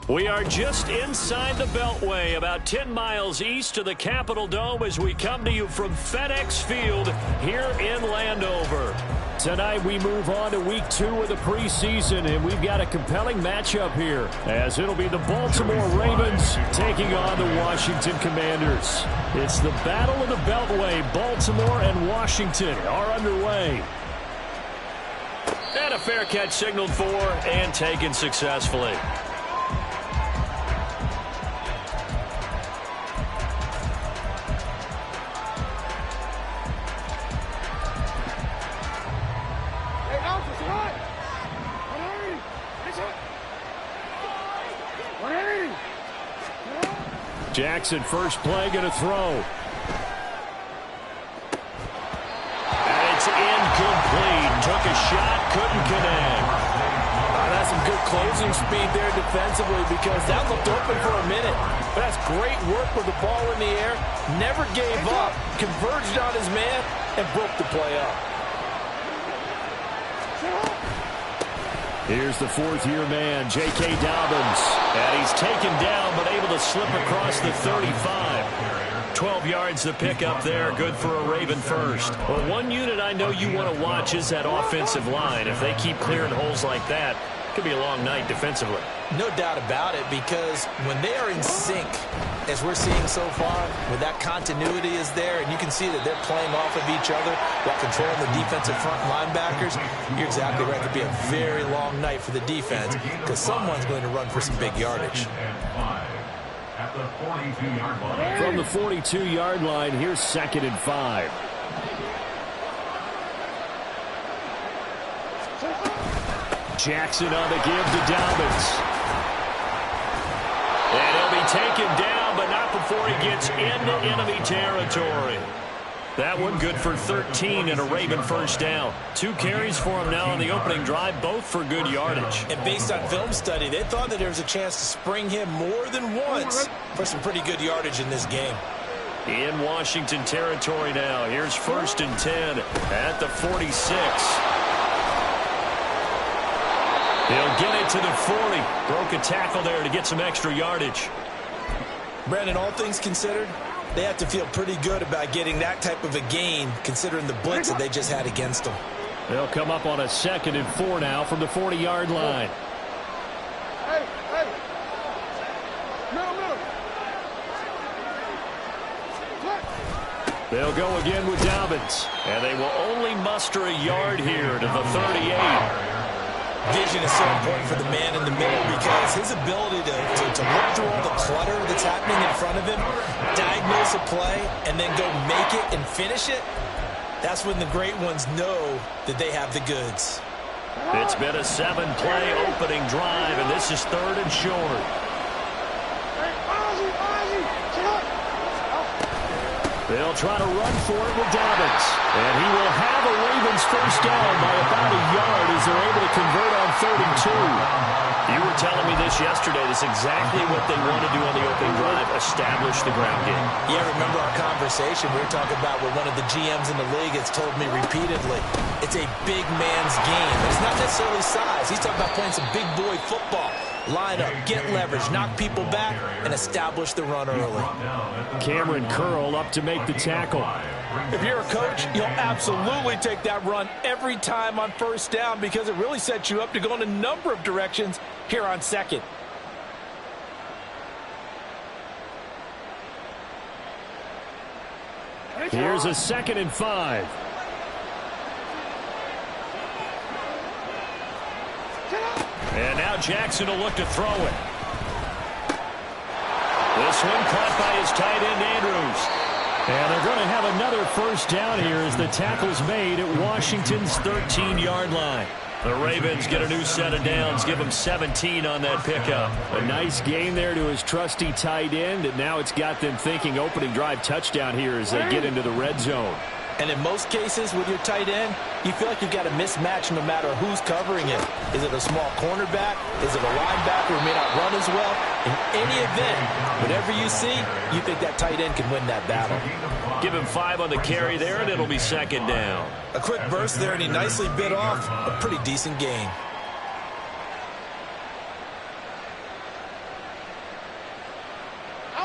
We are just inside the Beltway, about 10 miles east of the Capitol Dome as we come to you from FedEx Field here in Landover. Tonight we move on to week 2 of the preseason, and we've got a compelling matchup here as it'll be the Baltimore Ravens taking on the Washington Commanders. It's the Battle of the Beltway. Baltimore and Washington are underway. And a fair catch signaled for and taken successfully. Jackson, first play, going to throw. And it's incomplete. Took a shot, couldn't connect. That's some good closing speed there defensively because that looked open for a minute. But that's great work with the ball in the air. Never gave up, converged on his man, and broke the play up. Here's the fourth-year man, J.K. Dobbins. And he's taken down, but able to slip across the 35. 12 yards to pick up there, good for a Raven first. Well, one unit I know you want to watch is that offensive line. If they keep clearing holes like that, it could be a long night defensively. No doubt about it, because when they are in sync, as we're seeing so far, when that continuity is there, and you can see that they're playing off of each other while controlling the defensive front linebackers, you're exactly right. It could be a very long night for the defense because someone's going to run for some big yardage. From the 42-yard line, here's 2nd and 5. Jackson on the give to Dobbins. And he'll be taken down, but not before he gets into enemy territory. That one good for 13 and a Raven first down. 2 carries for him now on the opening drive, both for good yardage. And based on film study, they thought that there was a chance to spring him more than once for some pretty good yardage in this game. In Washington territory now. Here's 1st and 10 at the 46. He'll get it to the 40. Broke a tackle there to get some extra yardage. Brandon, all things considered, they have to feel pretty good about getting that type of a gain considering the blitz that they just had against them. They'll come up on a 2nd and 4 now from the 40-yard line. They'll go again with Dobbins. And they will only muster a yard here to the 38. Vision is so important for the man in the middle because his ability to look through all the clutter that's happening in front of him, diagnose a play, and then go make it and finish it, that's when the great ones know that they have the goods. It's been a 7-play opening drive, and this is 3rd and short. They'll try to run for it with Dobbins. And he will have a Ravens first down by about a yard as they're able to convert on 3rd and 2. You were telling me this yesterday. This is exactly what they want to do on the opening drive, establish the ground game. Yeah, remember our conversation. We were talking about what one of the GMs in the league has told me repeatedly. It's a big man's game. It's not necessarily size. He's talking about playing some big boy football. Line up, get leverage, knock people back, and establish the run early. Cameron Curl up to make the tackle. If you're a coach, you'll absolutely take that run every time on first down because it really sets you up to go in a number of directions here on 2nd. Here's a 2nd and 5. And now Jackson will look to throw it. This one caught by his tight end, Andrews. And they're going to have another first down here as the tackle's made at Washington's 13-yard line. The Ravens get a new set of downs, give them 17 on that pickup. A nice gain there to his trusty tight end, and now it's got them thinking opening drive touchdown here as they get into the red zone. And in most cases with your tight end, you feel like you've got a mismatch no matter who's covering it. Is it a small cornerback? Is it a linebacker who may not run as well? In any event, whatever you see, you think that tight end can win that battle. Give him 5 on the carry there, and it'll be second down. A quick burst there, and he nicely bit off a pretty decent gain.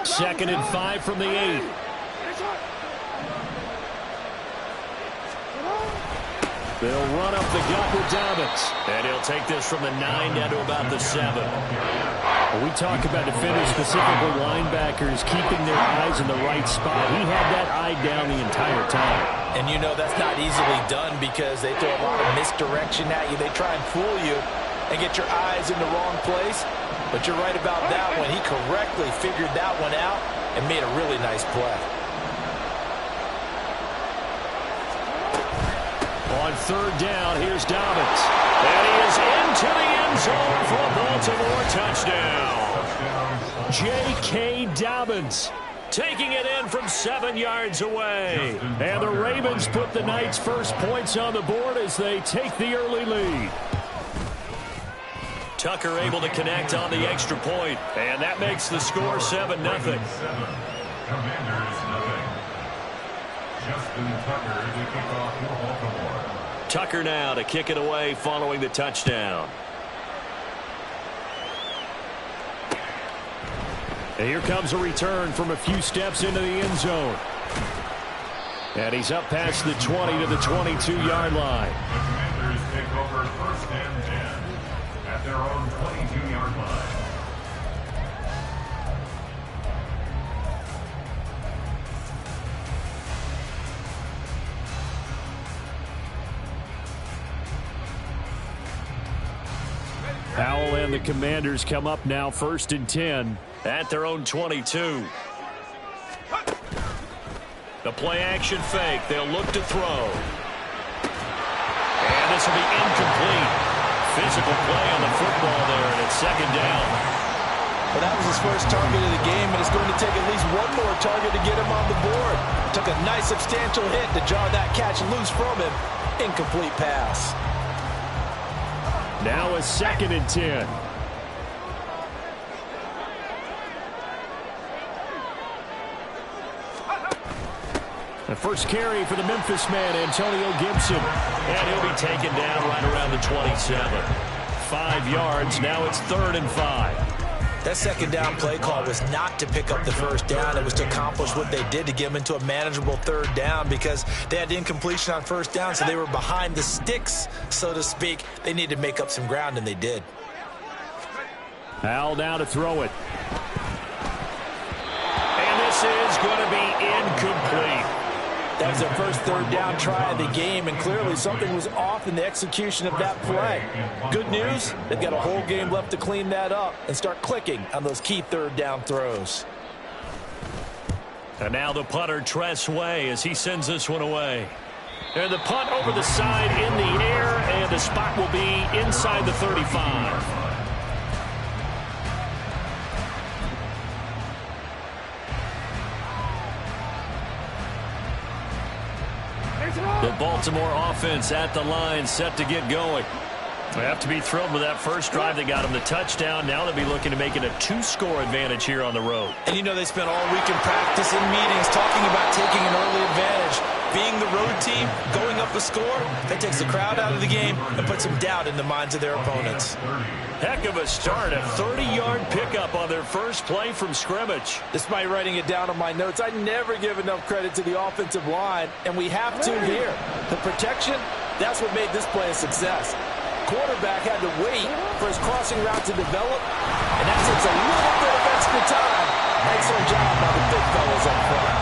Second and 5 from the 8. They'll run up the gut with Dobbins. And he'll take this from the 9 down to about the 7. When we talk about defenders, specifically linebackers, keeping their eyes in the right spot. He had that eye down the entire time. And you know that's not easily done because they throw a lot of misdirection at you. They try and fool you and get your eyes in the wrong place. But you're right about that one. He correctly figured that one out and made a really nice play. On third down, here's Dobbins. And he is into the end zone for a Baltimore touchdown. J.K. Dobbins taking it in from 7 yards away. And the Ravens put the Knights' first points on the board as they take the early lead. Tucker able to connect on the extra point, and that makes the score 7-0. Commanders, nothing. Justin Tucker to kick off for Baltimore. Tucker now to kick it away following the touchdown. And here comes a return from a few steps into the end zone. And he's up past the 20 to the 22-yard line. The Commanders take over first and 10 at their own 22-yard line. Powell and the Commanders come up now first and 10. At their own 22. The play action fake. They'll look to throw. And this will be incomplete. Physical play on the football there, and it's second down. Well, that was his first target of the game, and it's going to take at least one more target to get him on the board. Took a nice substantial hit to jar that catch loose from him. Incomplete pass. Now a second and 10. The first carry for the Memphis man, Antonio Gibson. And he'll be taken down right around the 27. 5 yards. Now it's 3rd and 5. That second down play call was not to pick up the first down. It was to accomplish what they did to get them into a manageable 3rd down because they had incompletion on first down, so they were behind the sticks, so to speak. They needed to make up some ground, and they did. Powell now to throw it. And this is going to be incomplete. That was their first 3rd down try of the game, and clearly something was off in the execution of that play. Good news, they've got a whole game left to clean that up and start clicking on those key 3rd down throws. And now the punter, Tress Way, as he sends this one away. And the punt over the side in the air, and the spot will be inside the 35. The Baltimore offense at the line, set to get going. They have to be thrilled with that first drive. They got them the touchdown. Now they'll be looking to make it a 2-score advantage here on the road. And you know they spent all week in practice and meetings talking about taking an early advantage. Being the road team, going up a score, that takes the crowd out of the game and puts some doubt in the minds of their opponents. Heck of a start, a 30-yard pickup on their first play from scrimmage. Despite writing it down on my notes, I never give enough credit to the offensive line, and we have to here. The protection, that's what made this play a success. Quarterback had to wait for his crossing route to develop, and that takes a little bit of extra time. Excellent job by the big fellas up front.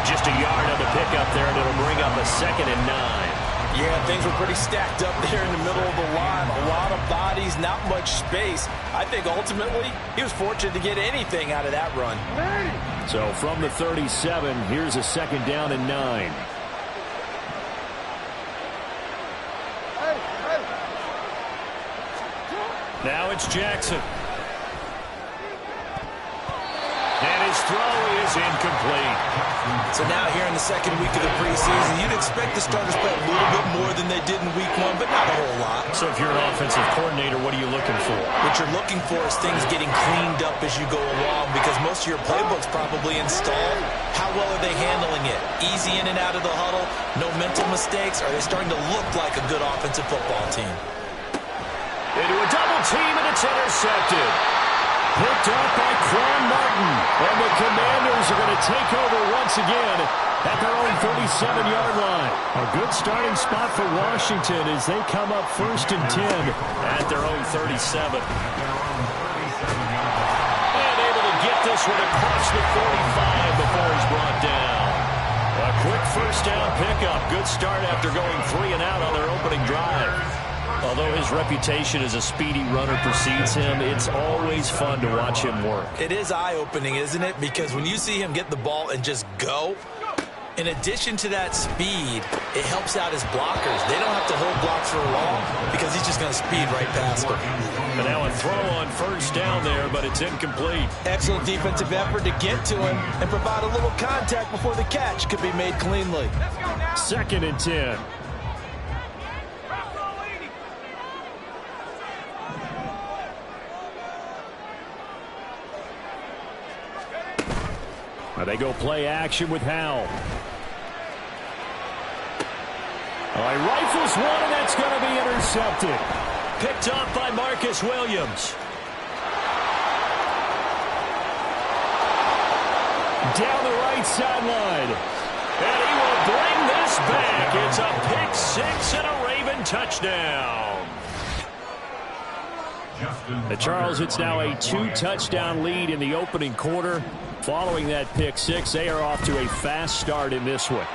Just a yard on the pickup there, and it'll bring up a 2nd and 9. Yeah, things were pretty stacked up there in the middle of the line. A lot of bodies, not much space. I think ultimately he was fortunate to get anything out of that run. So from the 37, here's a 2nd down and 9. Now it's Jackson. And his throw is incomplete. So now here in the second week of the preseason, you'd expect the starters to play a little bit more than they did in week 1, but not a whole lot. So if you're an offensive coordinator, what are you looking for? What you're looking for is things getting cleaned up as you go along, because most of your playbook's probably installed. How well are they handling it? Easy in and out of the huddle? No mental mistakes? Are they starting to look like a good offensive football team? Into a double team, and it's intercepted. Picked up by Quan Martin. And the Commanders are going to take over once again at their own 37-yard line. A good starting spot for Washington as they come up 1st and 10 at their own 37. And able to get this one across the 45 before he's brought down. A quick first down pickup. Good start after going 3 and out on their opening drive. Although his reputation as a speedy runner precedes him, it's always fun to watch him work. It is eye-opening, isn't it? Because when you see him get the ball and just go, in addition to that speed, it helps out his blockers. They don't have to hold blocks for long because he's just going to speed right past them. And now a throw on first down there, but it's incomplete. Excellent defensive effort to get to him and provide a little contact before the catch could be made cleanly. 2nd and 10. They go play action with Howell. He rifles one, and that's going to be intercepted. Picked up by Marcus Williams. Down the right sideline. And he will bring this back. It's a pick 6 and a Raven touchdown. Charles, it's now a 2-touchdown lead in the opening quarter. Following that pick 6, they are off to a fast start in this one.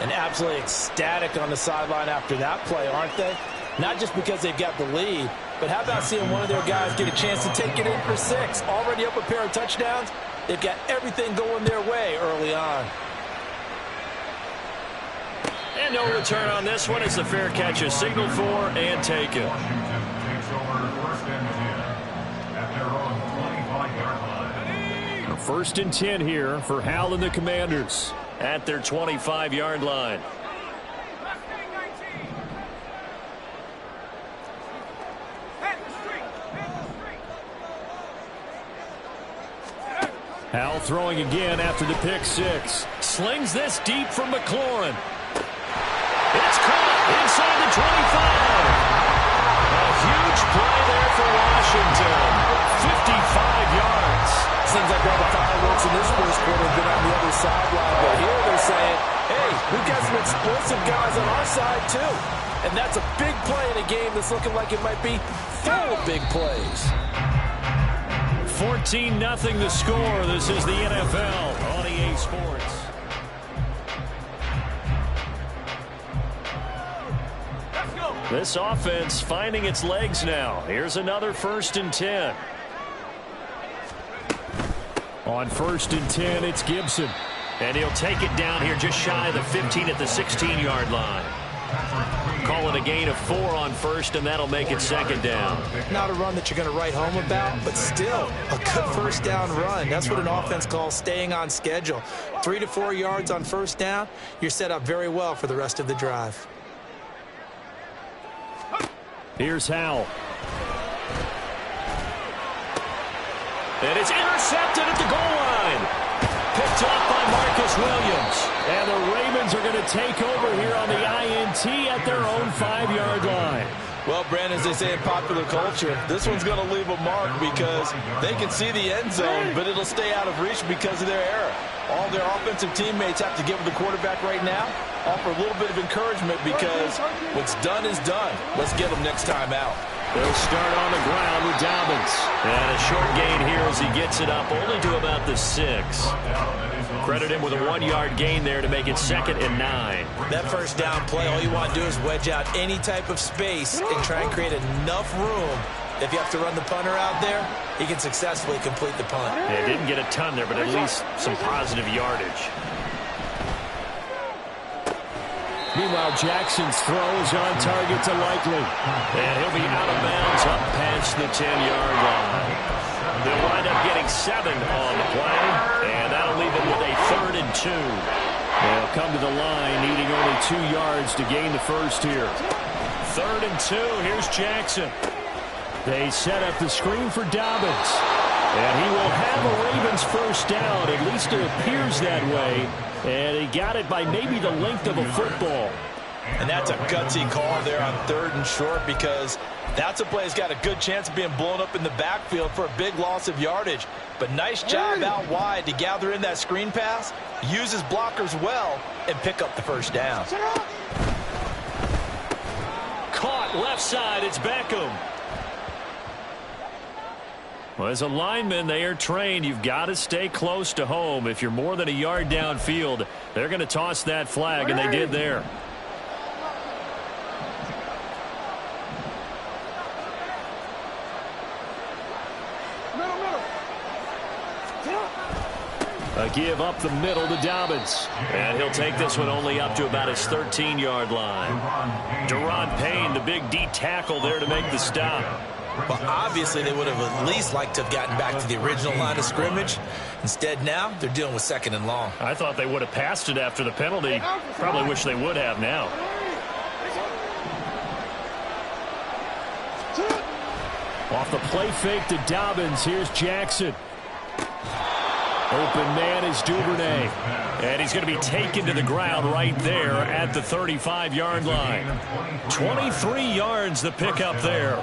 And absolutely ecstatic on the sideline after that play, aren't they? Not just because they've got the lead, but how about seeing one of their guys get a chance to take it in for 6? Already up a pair of touchdowns. They've got everything going their way early on. And no return on this one as the fair catch is signaled for and taken. Washington takes over 1st and 10 at their own 25-yard line. 1st and 10 here for Howell and the Commanders at their 25-yard line. Howell throwing again after the pick 6. Slings this deep from McLaurin. It's caught inside the 25. A huge play there for Washington. 55 yards. Seems like all the fireworks in this first quarter have been on the other sideline, but here they're saying, hey, we've got some explosive guys on our side too. And that's a big play in a game that's looking like it might be full of big plays. 14-0 the score. This is the NFL on EA Sports. This offense finding its legs now. Here's another 1st and 10. On 1st and 10, it's Gibson. And he'll take it down here just shy of the 15 at the 16-yard line. Call it a gain of 4 on 1st, and that'll make it 2nd down. Not a run that you're going to write home about, but still a good first down run. That's what an offense calls staying on schedule. 3 to 4 yards on 1st down, you're set up very well for the rest of the drive. Here's Howell. And it's intercepted at the goal line. Picked up by Marcus Williams. And the Ravens are going to take over here on the INT at their own 5-yard line. Well, Brandon, as they say in popular culture, this one's going to leave a mark because they can see the end zone, but it'll stay out of reach because of their error. All their offensive teammates have to give the quarterback right now, offer a little bit of encouragement because what's done is done. Let's get them next time out. They'll start on the ground with Dobbins. And a short gain here as he gets it up only to about the 6. Credit him with a 1-yard gain there to make it 2nd and 9. That first down play, all you want to do is wedge out any type of space and try and create enough room. If you have to run the punter out there, he can successfully complete the punt. Yeah, didn't get a ton there, but at least some positive yardage. Meanwhile, Jackson's throw is on target to Likely. And he'll be out of bounds up past the 10-yard line. They'll wind up getting 7 on the play, and that'll leave them with a 3rd and 2. They'll come to the line, needing only 2 yards to gain the first here. 3rd and 2. Here's Jackson. They set up the screen for Dobbins. And he will have a Ravens first down. At least it appears that way. And he got it by maybe the length of a football. And that's a gutsy call there on 3rd and short, because that's a play that's got a good chance of being blown up in the backfield for a big loss of yardage. But nice job out wide to gather in that screen pass, use his blockers well, and pick up the first down. Caught left side. It's Beckham. Well, as a lineman, they are trained. You've got to stay close to home. If you're more than a yard downfield, they're going to toss that flag, and they did there. A give up the middle to Dobbins. And he'll take this one only up to about his 13-yard line. Deron Payne, the big D tackle there to make the stop. Well, obviously, they would have at least liked to have gotten back to the original line of scrimmage. Instead, now, they're dealing with 2nd and long. I thought they would have passed it after the penalty. Probably wish they would have now. Off the play fake to Dobbins, here's Jackson. Open man is Duvernay. And he's going to be taken to the ground right there at the 35-yard line. 23 yards the pickup there.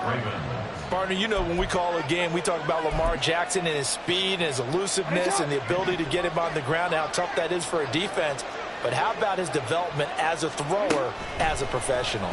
Partner, you know when we call a game, we talk about Lamar Jackson and his speed and his elusiveness and the ability to get him on the ground, how tough that is for a defense. But how about his development as a thrower, as a professional?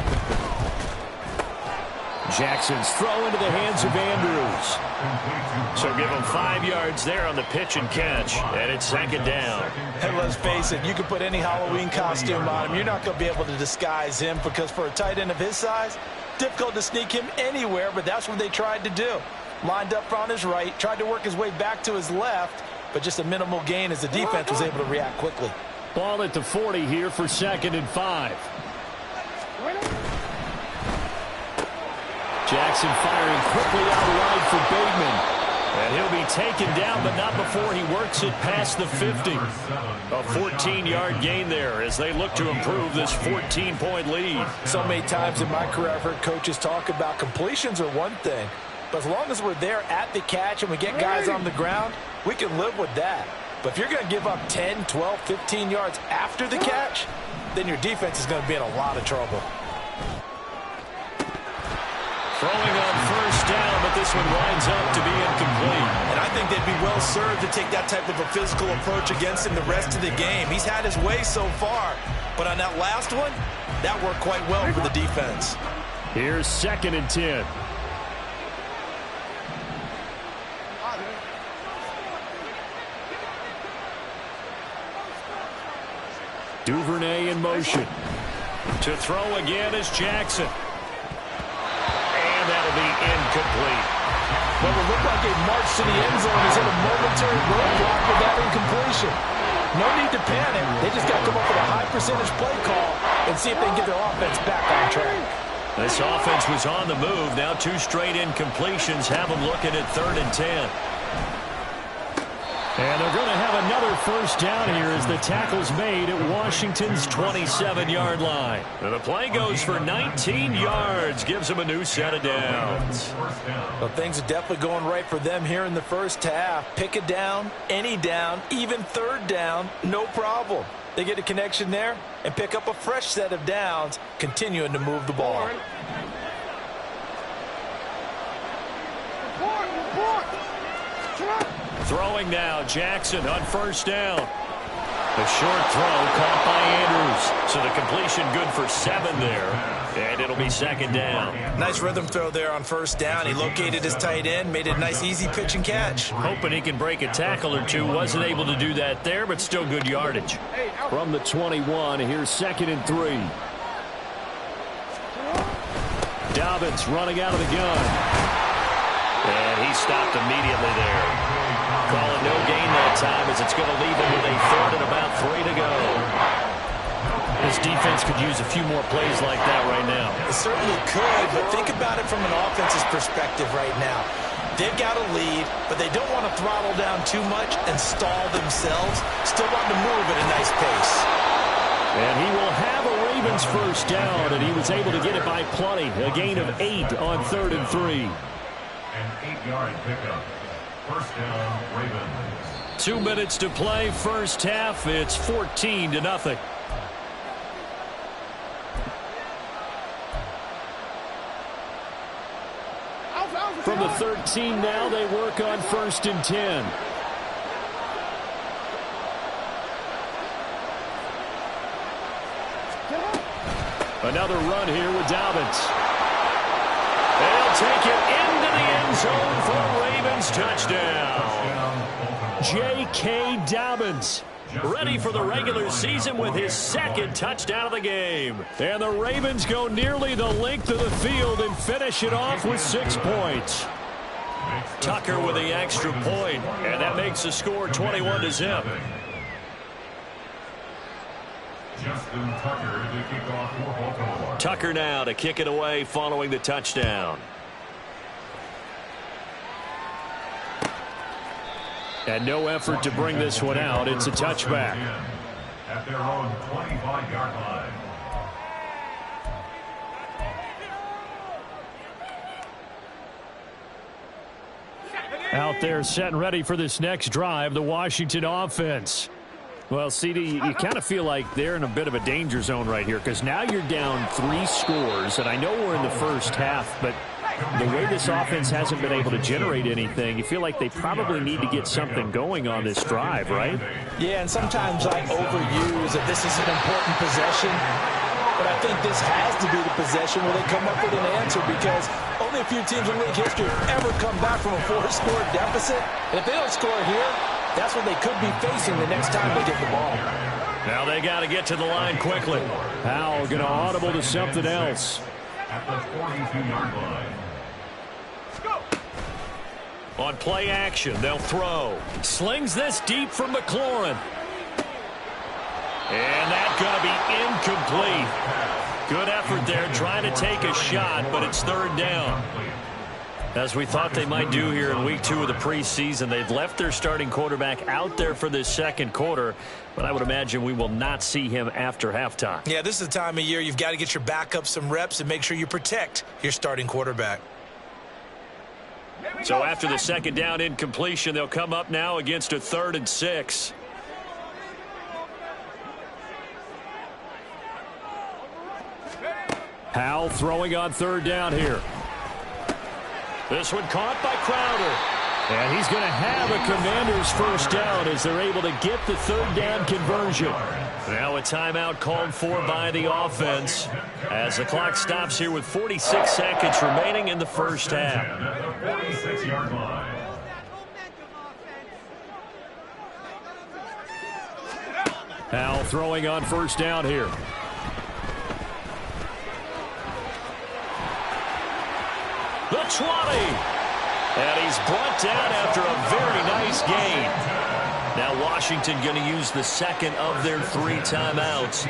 Jackson's throw into the hands of Andrews. So give him 5 yards there on the pitch and catch, and it's 2nd down. And let's face it, you can put any Halloween costume on him. You're not going to be able to disguise him, because for a tight end of his size, difficult to sneak him anywhere, but that's what they tried to do. Lined up on his right, tried to work his way back to his left, but just a minimal gain as the defense was able to react quickly. Ball at the 40 here for 2nd and 5. Jackson firing quickly out wide for Bateman. And he'll be taken down, but not before he works it past the 50. A 14-yard gain there as they look to improve this 14-point lead. So many times in my career, I've heard coaches talk about completions are one thing, but as long as we're there at the catch and we get guys on the ground, we can live with that. But if you're going to give up 10, 12, 15 yards after the catch, then your defense is going to be in a lot of trouble. Throwing on first down, but this one winds up to be incomplete. And I think they'd be well served to take that type of a physical approach against him the rest of the game. He's had his way so far, but on that last one, that worked quite well for the defense. Here's 2nd and 10. Duvernay in motion. To throw again is Jackson. That'll be incomplete. Well, it looked like a march to the end zone is in a momentary roadblock with that incompletion. No need to panic. They just got to come up with a high percentage play call and see if they can get their offense back on track. This offense was on the move. Now 2 straight incompletions have them looking at 3rd and 10. And they're going to have another first down here as the tackle's made at Washington's 27-yard line. And the play goes for 19 yards, gives them a new set of downs. Well, things are definitely going right for them here in the first half. Pick a down, any down, even 3rd down, no problem. They get a connection there and pick up a fresh set of downs, continuing to move the ball. Throwing now, Jackson on first down. The short throw caught by Andrews. So the completion good for 7 there. And it'll be 2nd down. Nice rhythm throw there on first down. He located his tight end, made it a nice easy pitch and catch. Hoping he can break a tackle or two. Wasn't able to do that there, but still good yardage. From the 21, here's 2nd and 3. Dobbins running out of the gun. And he stopped immediately there. Calling no gain that time as it's going to leave him with a 3rd and about 3 to go. His this defense could use a few more plays like that right now. It certainly could, but think about it from an offense's perspective right now. They've got a lead, but they don't want to throttle down too much and stall themselves. Still want to move at a nice pace. And he will have a Ravens first down, and he was able to get it by plenty. A gain of 8 on 3rd and 3. An 8-yard pickup. First down, Ravens. 2 minutes to play, first half. It's 14-0. From the 13 now, they work on 1st and 10. Another run here with Dobbins. They'll take it into the end zone for a Ravens touchdown. J.K. Dobbins, ready for the regular season with his 2nd touchdown of the game. And the Ravens go nearly the length of the field and finish it off with 6 points. Tucker with the extra point, and that makes the score 21-0. Justin Tucker to kick off for Baltimore. Tucker now to kick it away following the touchdown. And no effort to bring this one out. It's a touchback. At their own 25-yard line. Out there set and ready for this next drive, the Washington offense. Well, CD, you kind of feel like they're in a bit of a danger zone right here because now you're down 3 scores, and I know we're in the first half, but the way this offense hasn't been able to generate anything, you feel like they probably need to get something going on this drive, right? Yeah, and sometimes I overuse that this is an important possession, but I think this has to be the possession where they come up with an answer because only a few teams in league history have ever come back from a 4-score deficit. And if they don't score here, that's what they could be facing the next time they get the ball. Now they got to get to the line quickly. Howell going to audible to something else. At the 42-yard line. On play action, they'll throw. Slings this deep from McLaurin. And that's going to be incomplete. Good effort there trying to take a shot, but it's 3rd down. As we thought they might do here in week 2 of the preseason, they've left their starting quarterback out there for this 2nd quarter, but I would imagine we will not see him after halftime. Yeah, this is the time of year you've got to get your backup some reps and make sure you protect your starting quarterback. So after the 2nd down incompletion, they'll come up now against a 3rd and 6. Howell throwing on 3rd down here. This one caught by Crowder. And he's going to have a Commanders first down as they're able to get the 3rd down conversion. Now a timeout called for by the offense as the clock stops here with 46 seconds remaining in the first half. At the 46-yard line. Howell throwing on 1st down here. The 20. And he's brought down after a very nice gain. Now Washington going to use the 2nd of their 3 timeouts.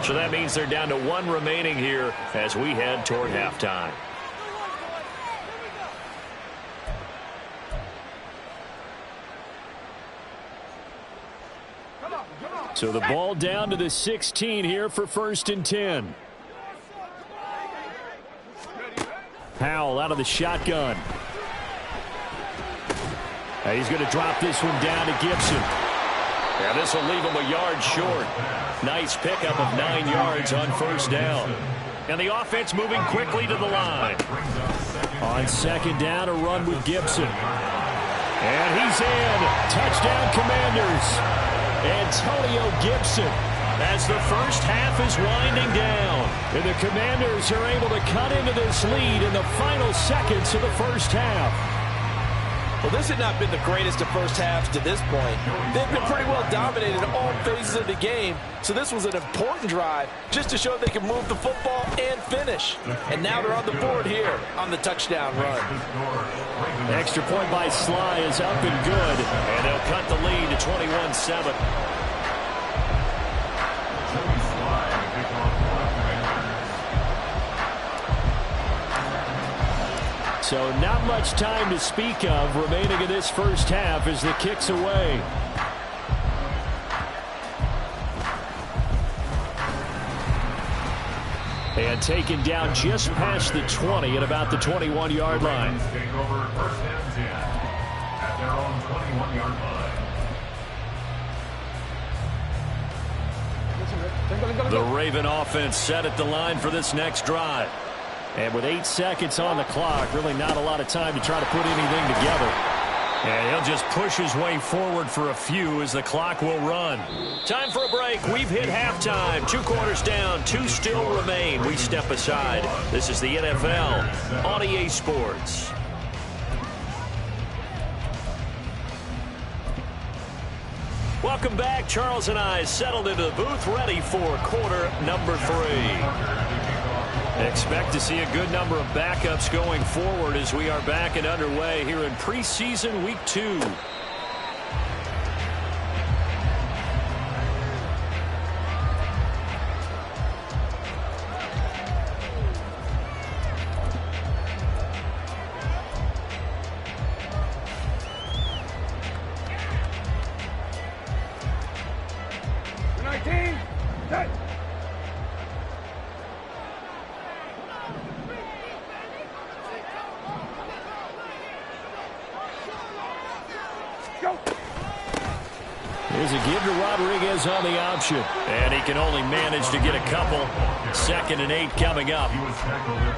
So that means they're down to 1 remaining here as we head toward halftime. So the ball down to the 16 here for 1st and 10. Howell out of the shotgun. And he's going to drop this one down to Gibson. Yeah, this will leave him a yard short. Nice pickup of 9 yards on 1st down. And the offense moving quickly to the line. On 2nd down, a run with Gibson. And he's in. Touchdown, Commanders. Antonio Gibson. As the first half is winding down. And the Commanders are able to cut into this lead in the final seconds of the first half. Well, this had not been the greatest of first halves to this point. They've been pretty well dominated in all phases of the game, so this was an important drive just to show they can move the football and finish. And now they're on the board here on the touchdown run. Extra point by Sly is up and good. And they'll cut the lead to 21-7. So not much time to speak of remaining in this first half as the kick's away. And taken down just past the 20 at about the 21-yard line. Take over first and 10 at their own 21-yard line. The Raven offense set at the line for this next drive. And with 8 seconds on the clock, really not a lot of time to try to put anything together. And he'll just push his way forward for a few as the clock will run. Time for a break. We've hit halftime. 2 quarters down. 2 still remain. We step aside. This is the NFL on EA Sports. Welcome back. Charles and I settled into the booth ready for quarter number 3. Expect to see a good number of backups going forward as we are back and underway here in preseason week 2. Here's a give to Rodriguez on the option. And he can only manage to get a couple. 2nd and 8 coming up.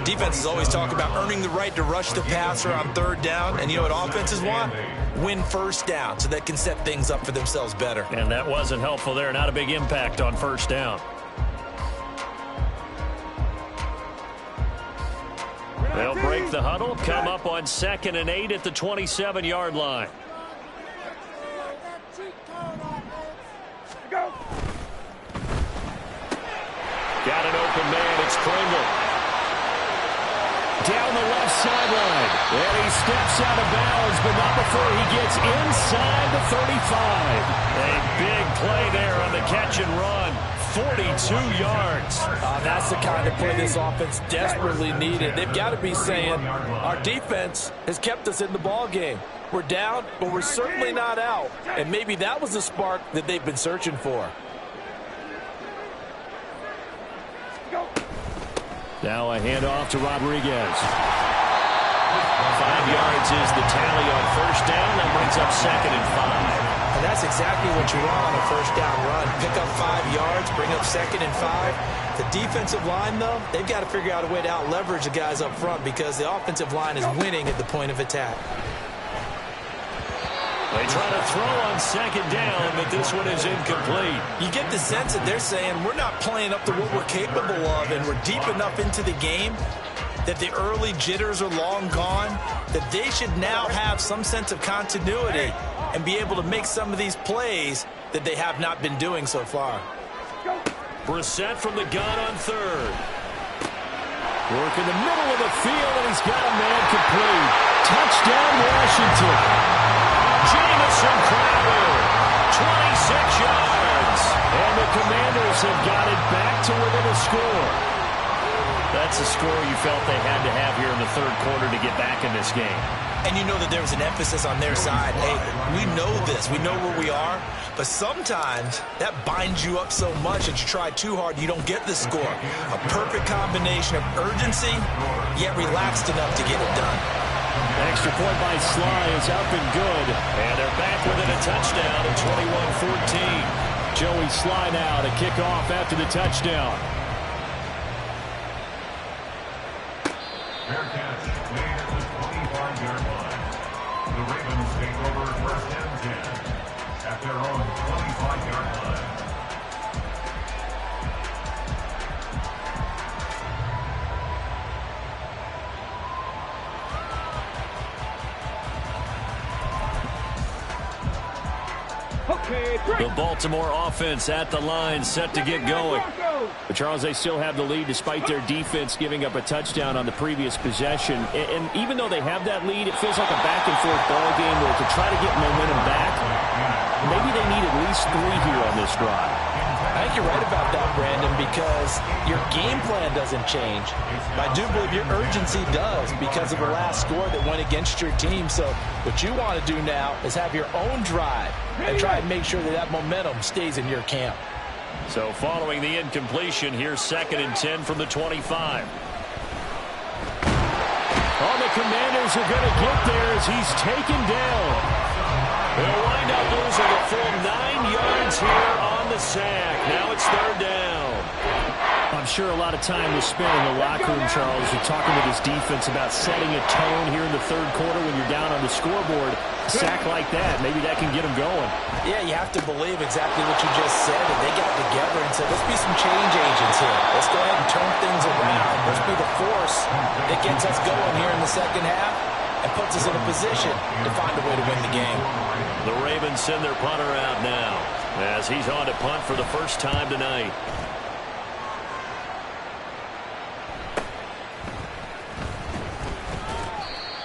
Defenses always talk about earning the right to rush the passer on 3rd down. And you know what offenses want? Win first down so they can set things up for themselves better. And that wasn't helpful there. Not a big impact on 1st down. They'll break the huddle. Come up on 2nd and 8 at the 27-yard line. Got an open man. It's Kringle. Down the left sideline. And he steps out of bounds, but not before he gets inside the 35. A big play there on the catch and run. 42 yards. That's the kind of play this offense desperately needed. They've got to be saying, our defense has kept us in the ball game. We're down, but we're certainly not out. And maybe that was the spark that they've been searching for. Now a handoff to Rodriguez. 5 yards is the tally on 1st down. That brings up 2nd and 5. And that's exactly what you want on a 1st down run. Pick up 5 yards, bring up 2nd and 5. The defensive line, though, they've got to figure out a way to out-leverage the guys up front because the offensive line is winning at the point of attack. They try to throw on 2nd down, but this one is incomplete. You get the sense that they're saying we're not playing up to what we're capable of, and we're deep enough into the game that the early jitters are long gone, that they should now have some sense of continuity and be able to make some of these plays that they have not been doing so far. Brissett from the gun on 3rd. Work in the middle of the field, and he's got a man complete. Touchdown, Washington. Jamison Crowder, 26 yards. And the Commanders have got it back to within a score. That's a score you felt they had to have here in the 3rd quarter to get back in this game. And you know that there was an emphasis on their side. Hey, we know this. We know where we are. But sometimes that binds you up so much that you try too hard, you don't get the score. A perfect combination of urgency, yet relaxed enough to get it done. Extra point by Sly is up and good. And they're back within a touchdown at 21-14. Joey Sly now to kick off after the touchdown. Fair catch made at the 25-yard line. The Ravens take over 1st and 10 at their own 25-yard line. The Baltimore offense at the line, set to get going. But Charles, they still have the lead despite their defense giving up a touchdown on the previous possession. And even though they have that lead, it feels like a back-and-forth ball game where to try to get momentum back, maybe they need at least 3 here on this drive. I think you're right about that, Brandon, because your game plan doesn't change. I do believe your urgency does because of the last score that went against your team. So what you want to do now is have your own drive and try and make sure that that momentum stays in your camp. So following the incompletion, here's 2nd and 10 from the 25. Oh, the Commanders are going to get there as he's taken down. They'll wind up losing a full 9 yards here on the sack. Now it's 3rd down. I'm sure a lot of time was spent in the locker room, Charles. You're talking with his defense about setting a tone here in the 3rd quarter when you're down on the scoreboard. A sack like that, maybe that can get him going. Yeah, you have to believe exactly what you just said. And they got together and said, let's be some change agents here. Let's go ahead and turn things around. Let's be the force that gets us going here in the 2nd half and puts us in a position to find a way to win the game. The Ravens send their punter out now as he's on to punt for the first time tonight.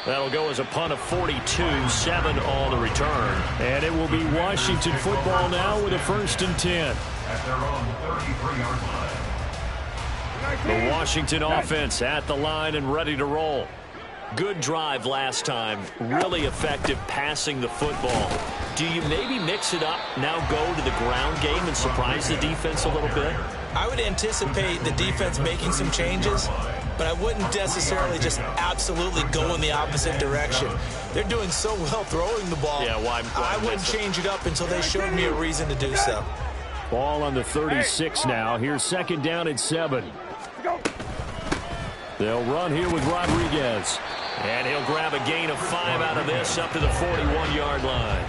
That'll go as a punt of 42, 7 on the return. And it will be Washington football now with a 1st and 10. At their own 33-yard line. The Washington offense at the line and ready to roll. Good drive last time. Really effective passing the football. Do you maybe mix it up, now go to the ground game and surprise the defense a little bit? I would anticipate the defense making some changes, but I wouldn't necessarily just absolutely go in the opposite direction. They're doing so well throwing the ball. Yeah, why I wouldn't change it up until they showed me a reason to do so. Ball on the 36 now. Here's 2nd down and 7. They'll run here with Rodriguez. And he'll grab a gain of 5 out of this up to the 41-yard line.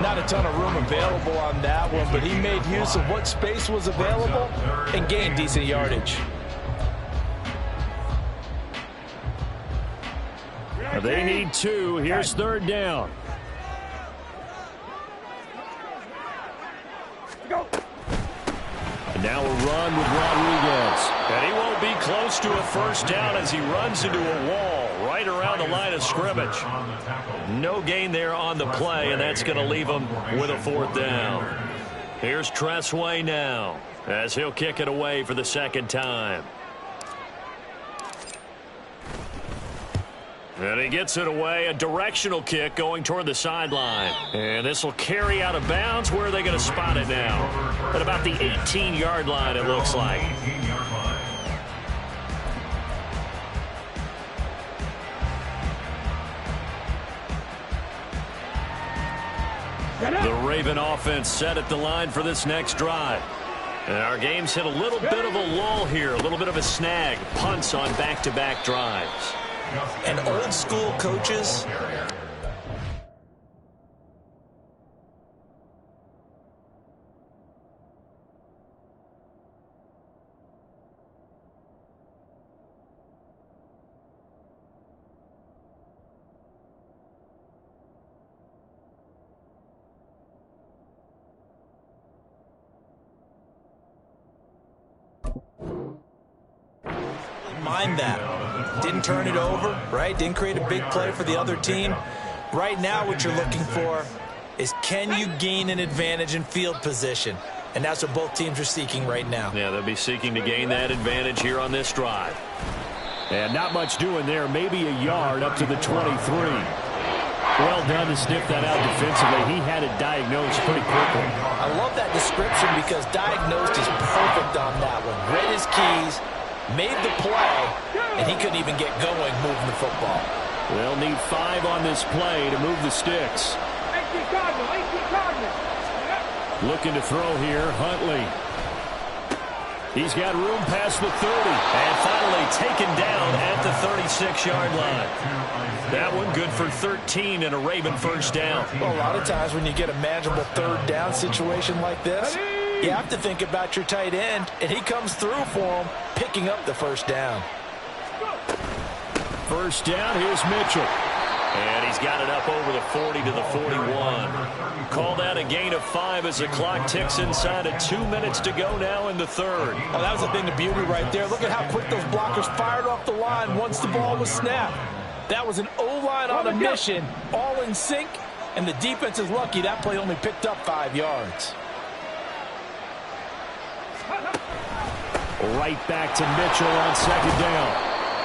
Not a ton of room available on that one, but he made use of what space was available and gained decent yardage. They need 2. Here's 3rd down. And now a run with Rodriguez. And he won't be close to a 1st down as he runs into a wall right around the line of scrimmage. No gain there on the play, and that's going to leave him with a 4th down. Here's Tressway now as he'll kick it away for the 2nd time. And he gets it away, a directional kick going toward the sideline. And this will carry out of bounds. Where are they going to spot it now? At about the 18-yard line, it looks like. The Raven offense set at the line for this next drive. And our game's hit a little bit of a lull here, a little bit of a snag. Punts on back-to-back drives. And old school coaches mind that. Didn't turn it over, right? Didn't create a big play for the other team. Right now what you're looking for is, can you gain an advantage in field position? And that's what both teams are seeking right now. Yeah, they'll be seeking to gain that advantage here on this drive. And not much doing there. Maybe a yard up to the 23. Well done to sniff that out defensively. He had it diagnosed pretty quickly. I love that description because diagnosed is perfect on that one. Read his keys, made the play, and he couldn't even get going moving the football. They'll need 5 on this play to move the sticks. Looking to throw here, Huntley. He's got room past the 30. And finally taken down at the 36-yard line. That one good for 13 and a Raven 1st down. Well, a lot of times when you get a manageable 3rd down situation like this, you have to think about your tight end, and he comes through for him, picking up the 1st down. 1st down, here's Mitchell. And he's got it up over the 40 to the 41. Call that a gain of 5 as the clock ticks inside of 2 minutes to go now in the 3rd. Oh, that was a thing of beauty right there. Look at how quick those blockers fired off the line once the ball was snapped. That was an O-line on a mission, all in sync, and the defense is lucky that play only picked up 5 yards. Right back to Mitchell on second down.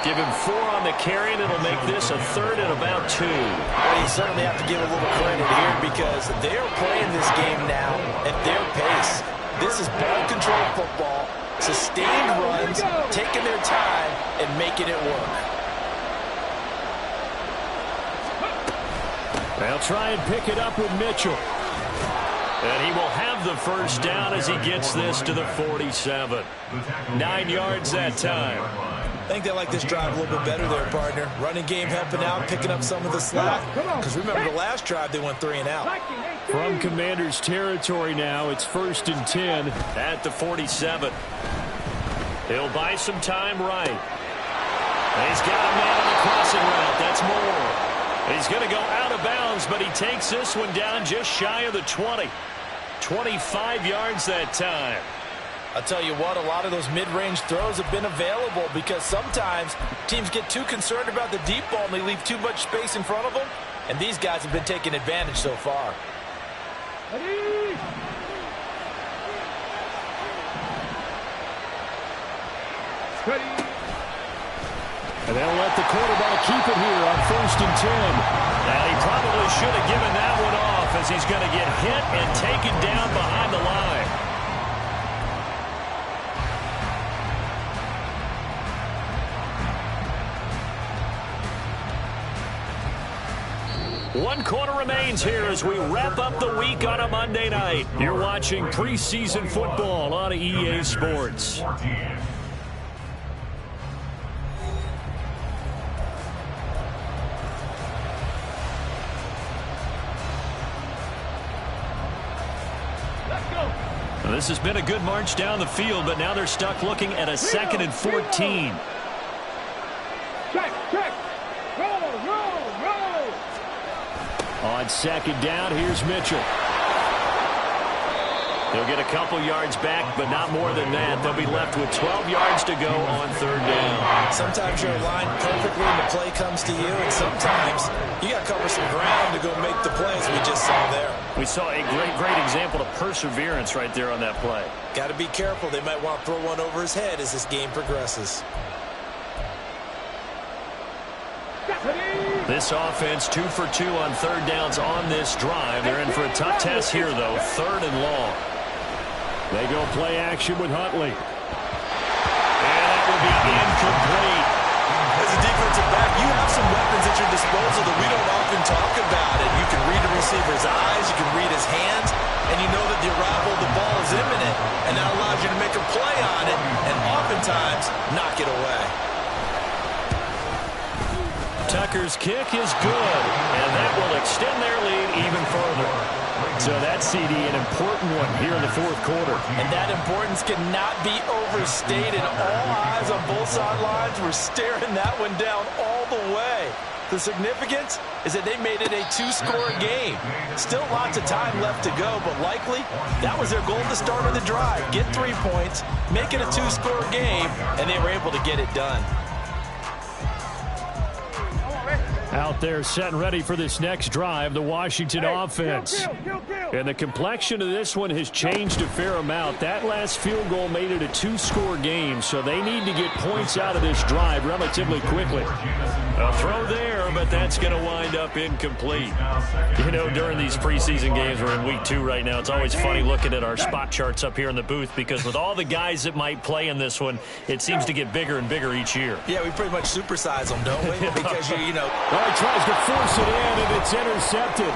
Give him 4 on the carry, and it'll make this a 3rd and about 2. Well, you certainly have to give a little credit here because they're playing this game now at their pace. This is ball control football, sustained runs, taking their time, and making it work. They'll try and pick it up with Mitchell. And he will have the first down as he gets this to the 47. 9 yards that time. I think they like this drive a little bit better there, partner. Running game helping out, picking up some of the slack. Because remember the last drive, they went 3 and out. From Commanders territory now, it's 1st and 10. At the 47. He'll buy some time right. And he's got a man on the crossing route. That's Moore. He's going to go out of bounds, but he takes this one down just shy of the 20. 25 yards that time. I'll tell you what, a lot of those mid-range throws have been available because sometimes teams get too concerned about the deep ball and they leave too much space in front of them. And these guys have been taking advantage so far. And they'll let the quarterback keep it here on 1st and 10. And he probably should have given that one off as he's going to get hit and taken down behind the line. One quarter remains here as we wrap up the week on a Monday night. You're watching preseason football on EA Sports. Well, this has been a good march down the field, but now they're stuck looking at a 2nd and 14. Check. Roll. On second down, here's Mitchell. They'll get a couple yards back, but not more than that. They'll be left with 12 yards to go on 3rd down. Sometimes you're aligned perfectly and the play comes to you, and sometimes you got to cover some ground to go make the plays we just saw there. We saw a great example of perseverance right there on that play. Got to be careful. They might want to throw one over his head as this game progresses. This offense 2 for 2 on 3rd downs on this drive. They're in for a tough test here, though. 3rd and long. They go play action with Huntley. And that will be incomplete. As a defensive back, you have some weapons at your disposal that we don't often talk about. And you can read a receiver's eyes, you can read his hands, and you know that the arrival of the ball is imminent. And that allows you to make a play on it and oftentimes knock it away. Tucker's kick is good, and that will extend their lead even further. So that CD, an important one here in the 4th quarter. And that importance cannot be overstated. All eyes on both sidelines were staring that one down all the way. The significance is that they made it a 2-score game. Still lots of time left to go, but likely that was their goal at the start of the drive. Get 3 points, make it a 2-score game, and they were able to get it done. Out there set and ready for this next drive, the Washington offense. And the complexion of this one has changed a fair amount. That last field goal made it a 2-score game, so they need to get points out of this drive relatively quickly. A throw there, but that's going to wind up incomplete. You know, during these preseason games, we're in week 2 right now, it's always funny looking at our spot charts up here in the booth because with all the guys that might play in this one, it seems to get bigger and bigger each year. Yeah, we pretty much supersize them, don't we? Because, you know. Well, he tries to force it in, and it's intercepted.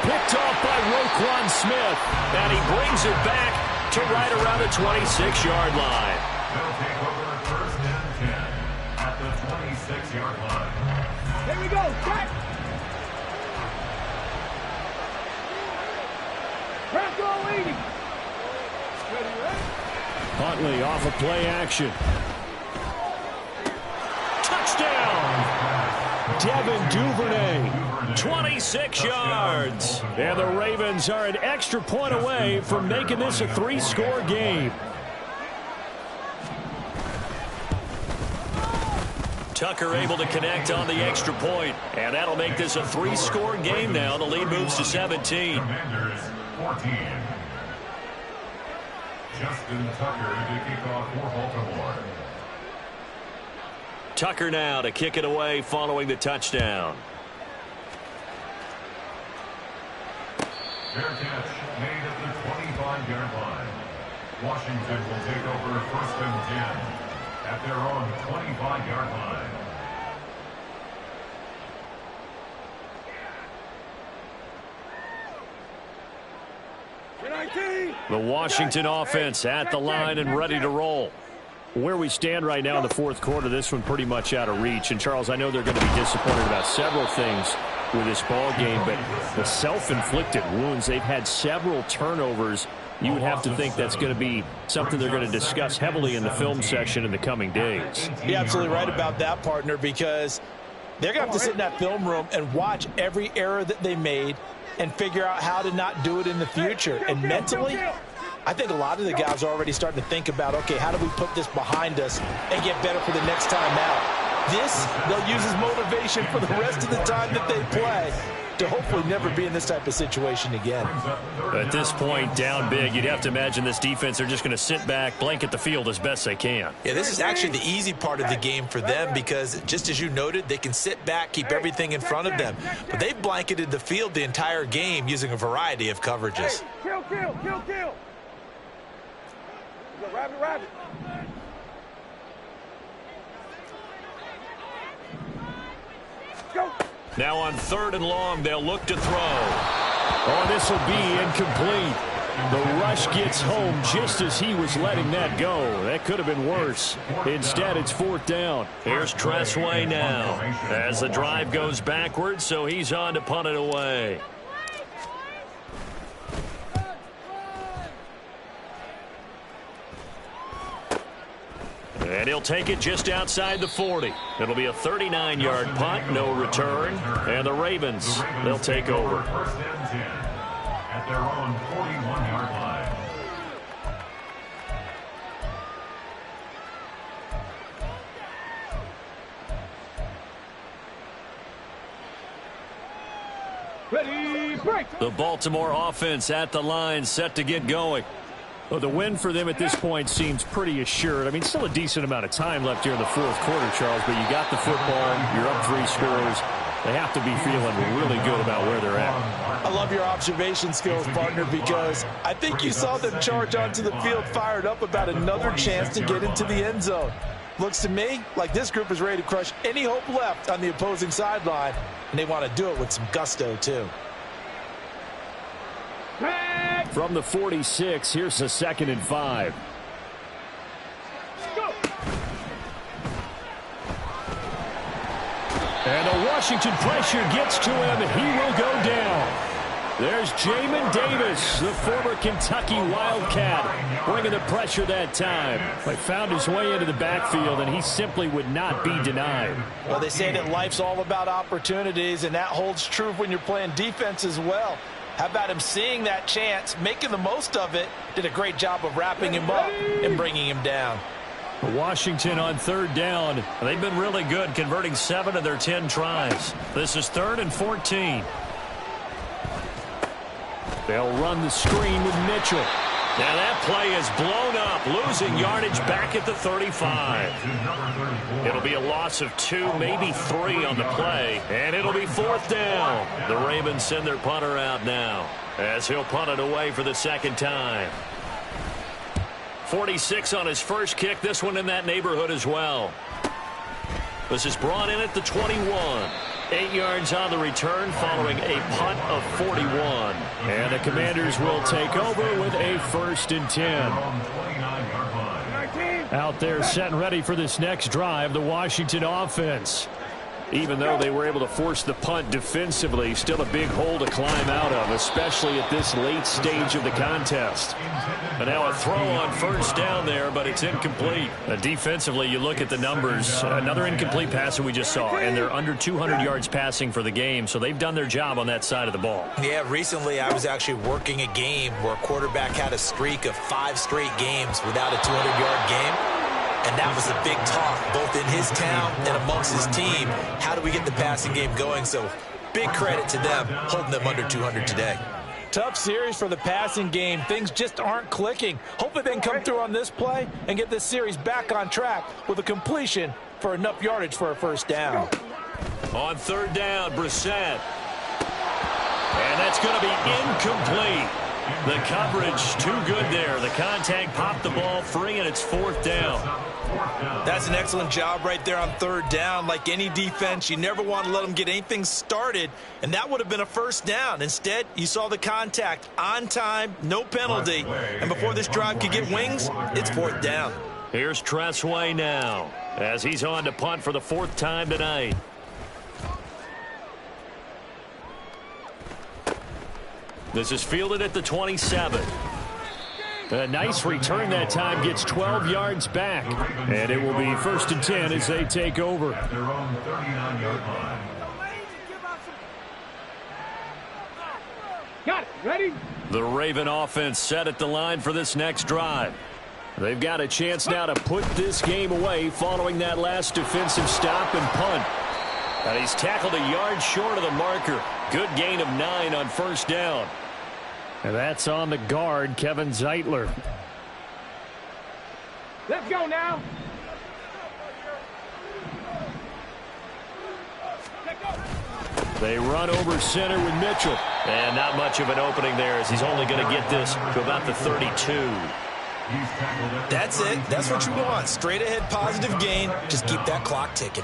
Picked off by Roquan Smith. And he brings it back to right around the 26-yard line. They'll take over 1st and 10 at the 26-yard line. Here we go. Check. Press all 80. Ready? Huntley off of play action. Touchdown! Devin Duvernay. 26 yards. And the Ravens are an extra point away from making this a 3-score game. Tucker able to connect on the extra point, and that'll make this a 3-score game now. The lead moves to 17. Commanders 14. Justin Tucker to kick off for Baltimore. Tucker now to kick it away following the touchdown. Fair catch made at the 25-yard line. Washington will take over 1st and 10 at their own 25-yard line. The Washington offense at the line and ready to roll. Where we stand right now in the fourth quarter, this one pretty much out of reach. And, Charles, I know they're going to be disappointed about several things with this ball game, but the self-inflicted wounds, they've had several turnovers. You would have to think that's going to be something they're going to discuss heavily in the film section in the coming days. You're absolutely right about that, partner, because they're going to have to sit in that film room and watch every error that they made and figure out how to not do it in the future. And mentally, I think a lot of the guys are already starting to think about, okay, how do we put this behind us and get better for the next time out? This, they'll use as motivation for the rest of the time that they play to hopefully never be in this type of situation again. At this point, down big, you'd have to imagine this defense are just going to sit back, blanket the field as best they can. Yeah, this is actually the easy part of the game for them because, just as you noted, they can sit back, keep everything in front of them. But they've blanketed the field the entire game using a variety of coverages. Kill, kill, kill, kill. Rabbit, rabbit. Go. Now on 3rd and long, they'll look to throw. Oh, this will be incomplete. The rush gets home just as he was letting that go. That could have been worse. Instead, it's 4th down. Here's Tressway now as the drive goes backwards, so he's on to punt it away. And he'll take it just outside the 40. It'll be a 39-yard punt, no return. And the Ravens, they'll take over. 1st and 10 at their own 41-yard line. Ready, break. The Baltimore offense at the line, set to get going. Well, the win for them at this point seems pretty assured. I mean, still a decent amount of time left here in the fourth quarter, Charles, but you got the football, you're up 3 scores. They have to be feeling really good about where they're at. I love your observation skills, partner, because I think you saw them charge onto the field fired up about another chance to get into the end zone. Looks to me like this group is ready to crush any hope left on the opposing sideline, and they want to do it with some gusto, too. From the 46, here's a 2nd and 5. Go. And the Washington pressure gets to him, and he will go down. There's Jamin Davis, the former Kentucky Wildcat, bringing the pressure that time. But found his way into the backfield, and he simply would not be denied. Well, they say that life's all about opportunities, and that holds true when you're playing defense as well. How about him seeing that chance, making the most of it, did a great job of wrapping him up and bringing him down. Washington on 3rd down. They've been really good, converting 7 of their 10 tries. This is 3rd and 14. They'll run the screen with Mitchell. Now that play is blown up, losing yardage back at the 35. It'll be a loss of 2, maybe 3 on the play, and it'll be 4th down. The Ravens send their punter out now as he'll punt it away for the 2nd time. 46 on his first kick, this one in that neighborhood as well. This is brought in at the 21. 8 yards on the return following a punt of 41. And the Commanders will take over with a 1st and 10. Out there set and ready for this next drive, the Washington offense. Even though they were able to force the punt defensively, still a big hole to climb out of, especially at this late stage of the contest. And now a throw on 1st down there, but it's incomplete. Defensively, you look at the numbers. Another incomplete pass that we just saw, and they're under 200 yards passing for the game, so they've done their job on that side of the ball. Yeah, recently I was actually working a game where a quarterback had a streak of 5 straight games without a 200-yard game. And that was a big talk, both in his town and amongst his team. How do we get the passing game going? So big credit to them, holding them under 200 today. Tough series for the passing game. Things just aren't clicking. Hopefully they can come through on this play and get this series back on track with a completion for enough yardage for a first down. On third down, Brissett. And that's going to be incomplete. The coverage too good there. The contact popped the ball free, and it's fourth down. That's an excellent job right there on third down. Like any defense, you never want to let them get anything started, and that would have been a first down. Instead, you saw the contact on time, no penalty, and before this drive could get wings, it's fourth down. Here's Tressway now as he's on to punt for the fourth time tonight. This is fielded at the 27. A nice return that time, gets 12 yards back. And it will be first and 10 as they take over. At their own 39-yard line. Got it. Ready? The Raven offense set at the line for this next drive. They've got a chance now to put this game away following that last defensive stop and punt. And he's tackled a yard short of the marker. Good gain of 9 on first down. And that's on the guard, Kevin Zeitler. Let's go now. They run over center with Mitchell. And not much of an opening there as he's only going to get this to about the 32. That's it. That's what you want. Straight ahead positive gain. Just keep that clock ticking.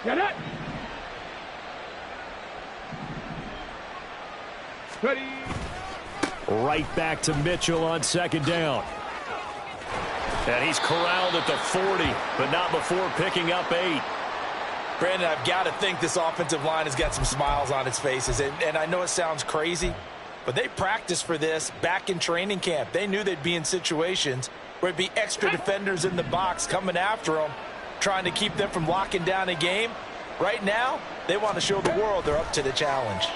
Got it. Ready. Right back to Mitchell on second down. And he's corralled at the 40, but not before picking up 8. Brandon, I've got to think this offensive line has got some smiles on its faces. And I know it sounds crazy, but they practiced for this back in training camp. They knew they'd be in situations where it'd be extra defenders in the box coming after them, trying to keep them from locking down a game. Right now, they want to show the world they're up to the challenge.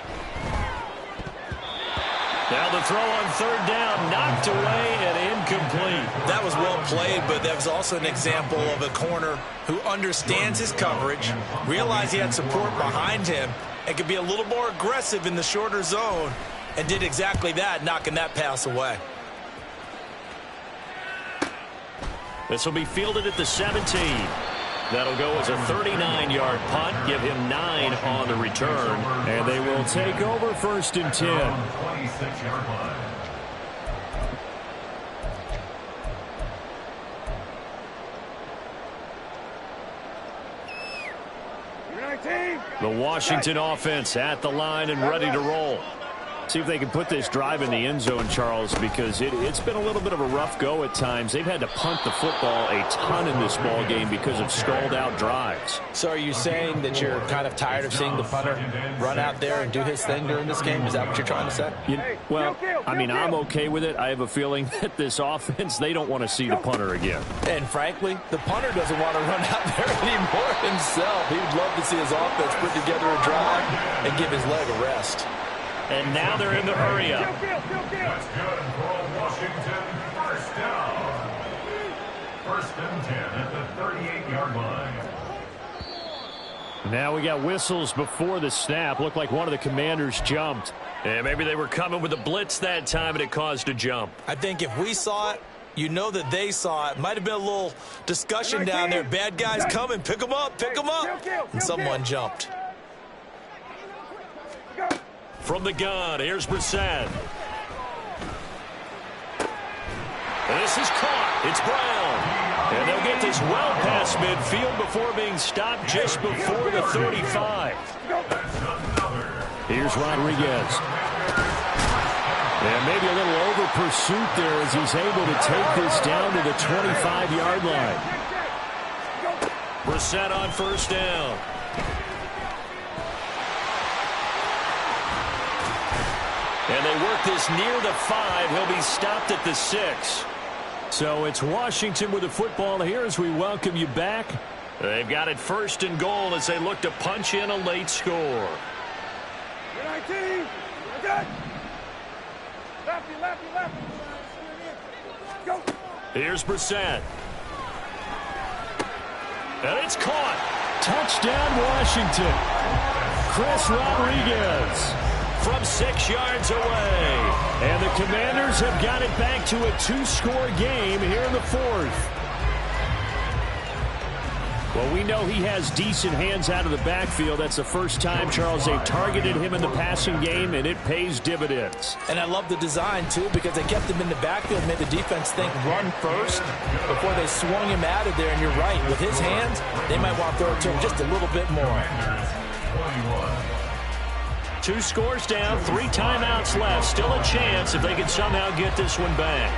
Now the throw on third down, knocked away and incomplete. That was well played, but that was also an example of a corner who understands his coverage, realized he had support behind him, and could be a little more aggressive in the shorter zone, and did exactly that, knocking that pass away. This will be fielded at the 17. That'll go as a 39-yard punt, give him 9 on the return. And they will take over first and 10. 26-yard line. The Washington offense at the line and ready to roll. See if they can put this drive in the end zone, Charles, because it's been a little bit of a rough go at times. They've had to punt the football a ton in this ball game because of stalled-out drives. So are you saying that you're kind of tired of seeing the punter run out there and do his thing during this game? Is that what you're trying to say? Well, I mean, I'm okay with it. I have a feeling that this offense, they don't want to see the punter again. And frankly, the punter doesn't want to run out there anymore himself. He would love to see his offense put together a drive and give his leg a rest. And now they're in the hurry-up. That's good for Washington. First down. First and 10 at the 38-yard line. Now we got whistles before the snap. Looked like one of the commanders jumped. And maybe they were coming with a blitz that time and it caused a jump. I think if we saw it, you know that they saw it. Might have been a little discussion down there. Bad guys coming. Pick them up. Pick them up. And someone jumped. From the gun, here's Brissett. And this is caught. It's Brown. And they'll get this well past midfield before being stopped just before the 35. Here's Rodriguez. And maybe a little over pursuit there as he's able to take this down to the 25-yard line. Brissett on first down. And they work this near the 5. He'll be stopped at the 6. So it's Washington with the football here as we welcome you back. They've got it first and goal as they look to punch in a late score. Here's Brissett. And it's caught. Touchdown, Washington. Chris Rodriguez from 6 yards away. And the Commanders have got it back to a 2-score game here in the fourth. Well, we know he has decent hands out of the backfield. That's the first time, Charles, they've targeted him in the passing game, and it pays dividends. And I love the design, too, because they kept him in the backfield, made the defense think run first before they swung him out of there. And you're right, with his hands, they might want to throw it to him just a little bit more. 2 scores down, 3 timeouts left. Still a chance if they can somehow get this one back.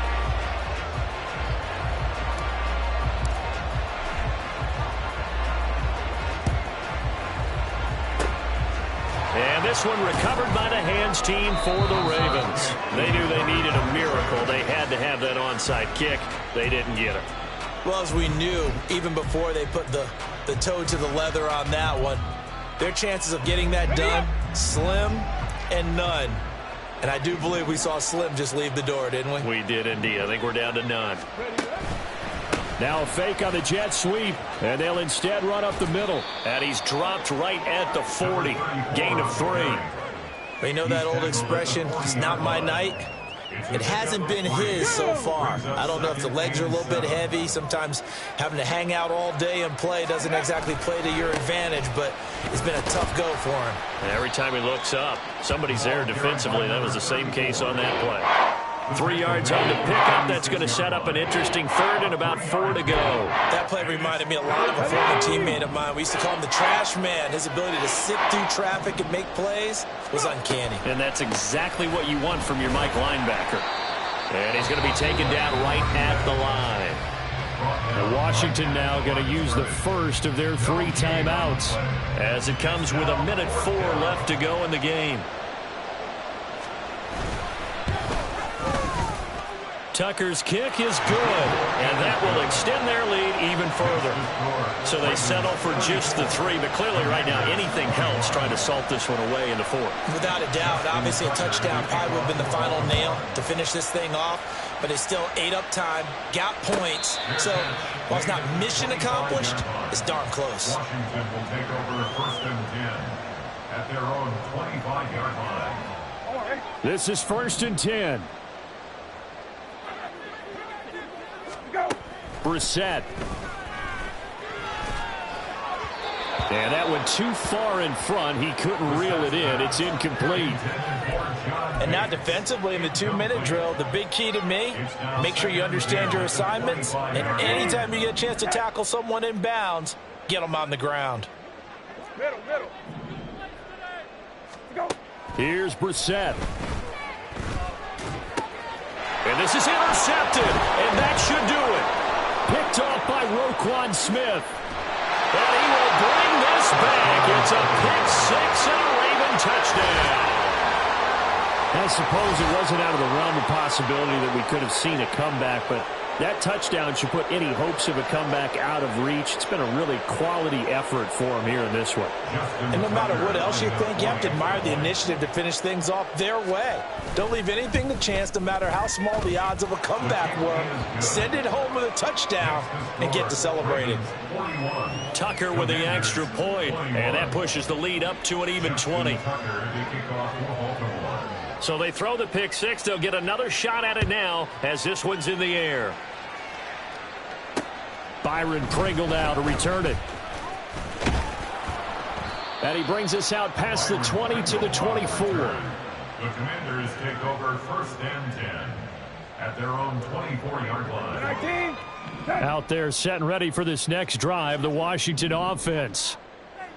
And this one recovered by the hands team for the Ravens. They knew they needed a miracle. They had to have that onside kick. They didn't get it. Well, as we knew, even before they put the toe to the leather on that one, their chances of getting that done, slim and none. And I do believe we saw Slim just leave the door, didn't we? We did indeed. I think we're down to none. Now a fake on the jet sweep, and they'll instead run up the middle. And he's dropped right at the 40. Gain of 3. You know that old expression, it's not my night? It hasn't been his so far. I don't know if the legs are a little bit heavy. Sometimes having to hang out all day and play doesn't exactly play to your advantage, but it's been a tough go for him. And every time he looks up, somebody's there defensively. That was the same case on that play. 3 yards on the pickup. That's going to set up an interesting third and about 4 to go. That play reminded me a lot of a former teammate of mine. We used to call him the trash man. His ability to sift through traffic and make plays was uncanny. And that's exactly what you want from your Mike linebacker. And he's going to be taken down right at the line. And Washington now going to use the first of their 3 timeouts, as it comes with 1:04 left to go in the game. Tucker's kick is good, and that will extend their lead even further. So they settle for just the 3, but clearly right now anything helps trying to salt this one away in the 4th. Without a doubt, obviously a touchdown probably would have been the final nail to finish this thing off, but it's still ate up time, got points. So while it's not mission accomplished, it's darn close. Washington will take over 1st and 10 at their own 25-yard line. This is 1st and 10. Brissett. And that went too far in front. He couldn't reel it in. It's incomplete. And now defensively in the 2-minute drill, the big key to me, make sure you understand your assignments. And anytime you get a chance to tackle someone in bounds, get them on the ground. Here's Brissett. And this is intercepted, and that should do it. Picked off by Roquan Smith. And he will bring this back. It's a pick 6 and a Raven touchdown. I suppose it wasn't out of the realm of possibility that we could have seen a comeback, but that touchdown should put any hopes of a comeback out of reach. It's been a really quality effort for him here in this one. And no matter what else you think, you have to admire the initiative to finish things off their way. Don't leave anything to chance, no matter how small the odds of a comeback were. Send it home with a touchdown and get to celebrating. Tucker with the extra point, and that pushes the lead up to an even 20. So they throw the pick 6. They'll get another shot at it now as this one's in the air. Byron Pringle now to return it. And he brings us out past the 20 to the 24. The Commanders take over 1st and 10 at their own 24-yard line. Out there set and ready for this next drive, the Washington offense.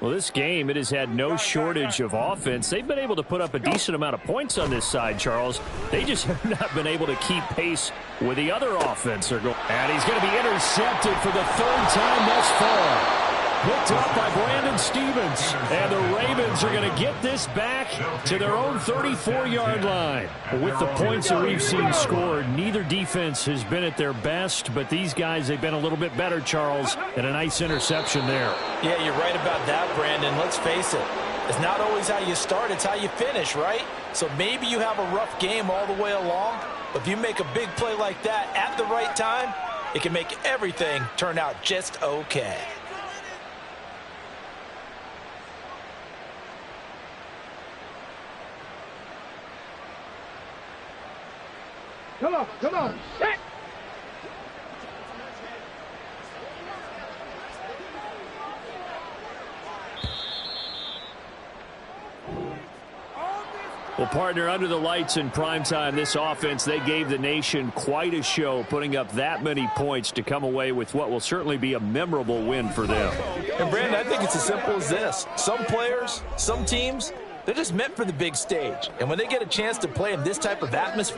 Well, this game, it has had no shortage of offense. They've been able to put up a decent amount of points on this side, Charles. They just have not been able to keep pace with the other offense. And he's going to be intercepted for the 3rd time thus far. Picked up by Brandon Stevens. And the Ravens are going to get this back to their own 34-yard line. With the points that we've seen scored, neither defense has been at their best, but these guys, they've been a little bit better, Charles, and a nice interception there. Yeah, you're right about that, Brandon. Let's face it. It's not always how you start, it's how you finish, right? So maybe you have a rough game all the way along, but if you make a big play like that at the right time, it can make everything turn out just okay. Come on, come on. Set. Well, partner, under the lights in primetime, this offense, they gave the nation quite a show, putting up that many points to come away with what will certainly be a memorable win for them. And, Brandon, I think it's as simple as this. Some players, some teams, they're just meant for the big stage. And when they get a chance to play in this type of atmosphere,